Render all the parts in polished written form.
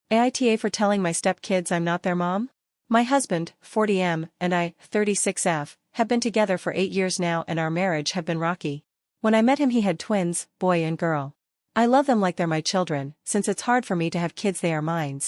AITA for telling my stepkids I'm not their mom? My husband, 40M, and I, 36F, have been together for 8 years now and our marriage have been rocky. When I met him he had twins, boy and girl. I love them like they're my children, since it's hard for me to have kids they are mine.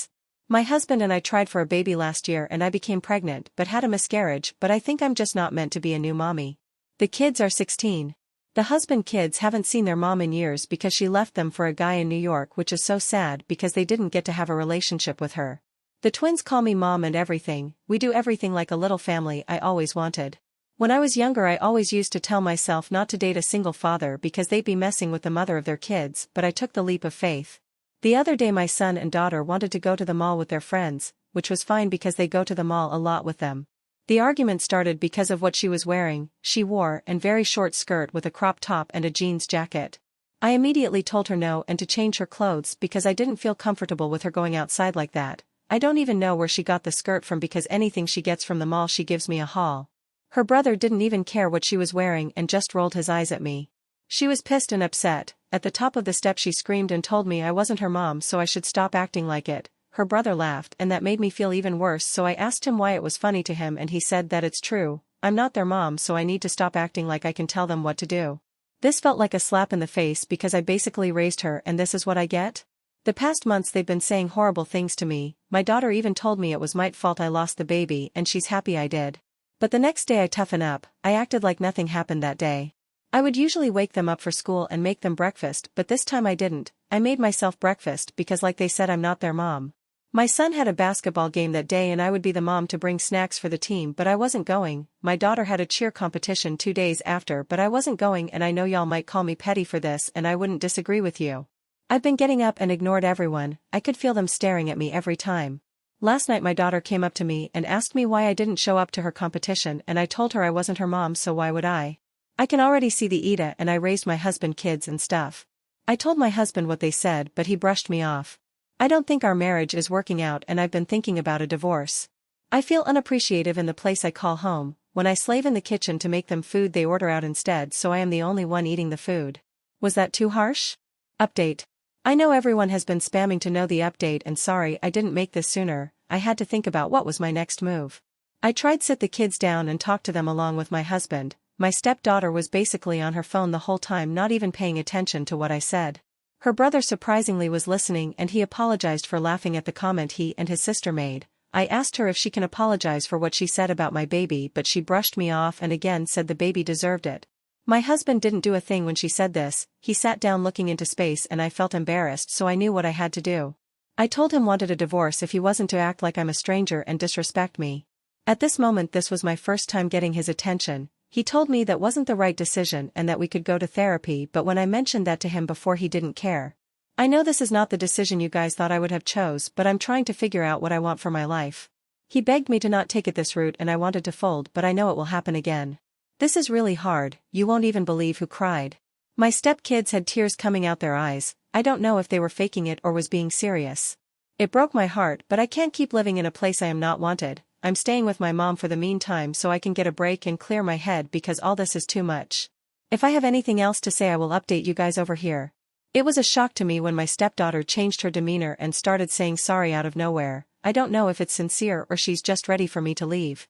My husband and I tried for a baby last year and I became pregnant but had a miscarriage, but I think I'm just not meant to be a new mommy. The kids are 16. The husband kids haven't seen their mom in years because she left them for a guy in New York, which is so sad because they didn't get to have a relationship with her. The twins call me mom and everything, we do everything like a little family I always wanted. When I was younger I always used to tell myself not to date a single father because they'd be messing with the mother of their kids, but I took the leap of faith. The other day my son and daughter wanted to go to the mall with their friends, which was fine because they go to the mall a lot with them. The argument started because of what she was wearing. She wore a very short skirt with a crop top and a jeans jacket. I immediately told her no and to change her clothes because I didn't feel comfortable with her going outside like that. I don't even know where she got the skirt from because anything she gets from the mall she gives me a haul. Her brother didn't even care what she was wearing and just rolled his eyes at me. She was pissed and upset. At the top of the step she screamed and told me I wasn't her mom so I should stop acting like it. Her brother laughed and that made me feel even worse, so I asked him why it was funny to him and he said that it's true, I'm not their mom so I need to stop acting like I can tell them what to do. This felt like a slap in the face because I basically raised her and this is what I get? The past months they've been saying horrible things to me. My daughter even told me it was my fault I lost the baby and she's happy I did. But the next day I toughen up, I acted like nothing happened that day. I would usually wake them up for school and make them breakfast, but this time I didn't. I made myself breakfast because like they said I'm not their mom. My son had a basketball game that day and I would be the mom to bring snacks for the team but I wasn't going. My daughter had a cheer competition 2 days after but I wasn't going and I know y'all might call me petty for this and I wouldn't disagree with you. I've been getting up and ignored everyone, I could feel them staring at me every time. Last night my daughter came up to me and asked me why I didn't show up to her competition and I told her I wasn't her mom so why would I? I can already see the AITA and I raised my husband kids and stuff. I told my husband what they said but he brushed me off. I don't think our marriage is working out and I've been thinking about a divorce. I feel unappreciative in the place I call home. When I slave in the kitchen to make them food they order out instead so I am the only one eating the food. Was that too harsh? Update. I know everyone has been spamming to know the update and sorry I didn't make this sooner, I had to think about what was my next move. I tried sit the kids down and talk to them along with my husband. My stepdaughter was basically on her phone the whole time not even paying attention to what I said. Her brother surprisingly was listening and he apologized for laughing at the comment he and his sister made. I asked her if she can apologize for what she said about my baby but she brushed me off and again said the baby deserved it. My husband didn't do a thing when she said this, he sat down looking into space and I felt embarrassed so I knew what I had to do. I told him wanted a divorce if he wasn't to act like I'm a stranger and disrespect me. At this moment this was my first time getting his attention. He told me that wasn't the right decision and that we could go to therapy but when I mentioned that to him before he didn't care. I know this is not the decision you guys thought I would have chose but I'm trying to figure out what I want for my life. He begged me to not take it this route and I wanted to fold but I know it will happen again. This is really hard, you won't even believe who cried. My stepkids had tears coming out their eyes, I don't know if they were faking it or was being serious. It broke my heart but I can't keep living in a place I am not wanted. I'm staying with my mom for the meantime so I can get a break and clear my head because all this is too much. If I have anything else to say I will update you guys over here. It was a shock to me when my stepdaughter changed her demeanor and started saying sorry out of nowhere. I don't know if it's sincere or she's just ready for me to leave.